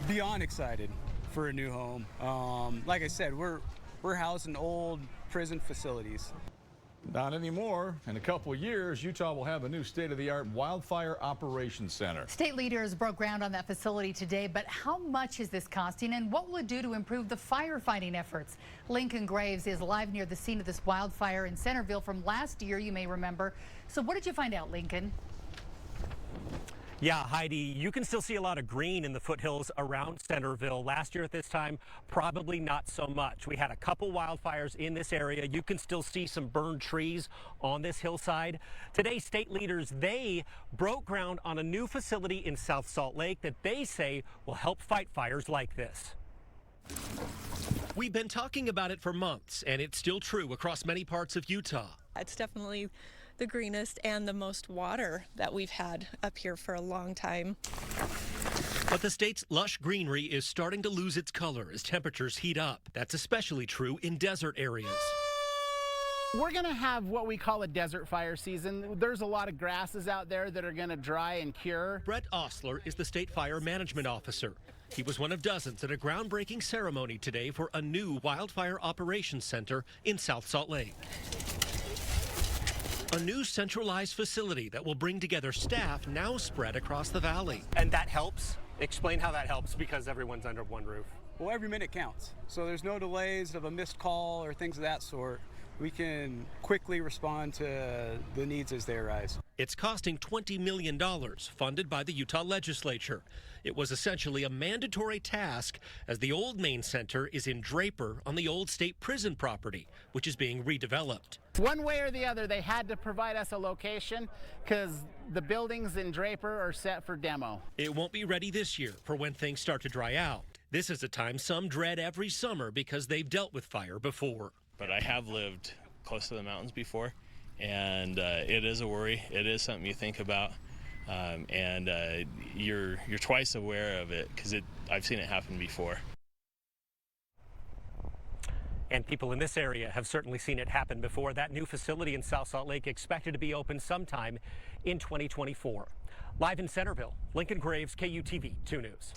Beyond excited for a new home. Like I said, we're housed in old prison facilities. Not anymore. In a couple of years, Utah will have a new state-of-the-art wildfire operations center. State leaders broke ground on that facility today, but how much is this costing and what will it do to improve the firefighting efforts? Lincoln Graves is live near the scene of this wildfire in Centerville from last year, you may remember. So what did you find out, Lincoln? Yeah, Heidi, you can still see a lot of green in the foothills around Centerville. Last year at this time, probably not so much. We had a couple wildfires in this area. You can still see some burned trees on this hillside. Today, state leaders, they broke ground on a new facility in South Salt Lake that they say will help fight fires like this. We've been talking about it for months, and it's still true across many parts of Utah. It's definitely the greenest and the most water that we've had up here for a long time. But the state's lush greenery is starting to lose its color as temperatures heat up. That's especially true in desert areas. We're going to have what we call a desert fire season. There's a lot of grasses out there that are going to dry and cure. Brett Ostler is the state fire management officer. He was one of dozens at a groundbreaking ceremony today for a new wildfire operations center in South Salt Lake. A new centralized facility that will bring together staff now spread across the valley. And that helps? Explain how that helps, because everyone's under one roof. Well, every minute counts. So there's no delays of a missed call or things of that sort. We can quickly respond to the needs as they arise. It's costing $20 million, funded by the Utah legislature. It was essentially a mandatory task as the old main center is in Draper on the old state prison property, which is being redeveloped. One way or the other, they had to provide us a location because the buildings in Draper are set for demo. It won't be ready this year for when things start to dry out. This is a time some dread every summer because they've dealt with fire before. But I have lived close to the mountains before, and it is a worry. It is something you think about, and you're twice aware of it because I've seen it happen before. And people in this area have certainly seen it happen before. That new facility in South Salt Lake expected to be open sometime in 2024. Live in Centerville, Lincoln Graves, KUTV 2 News.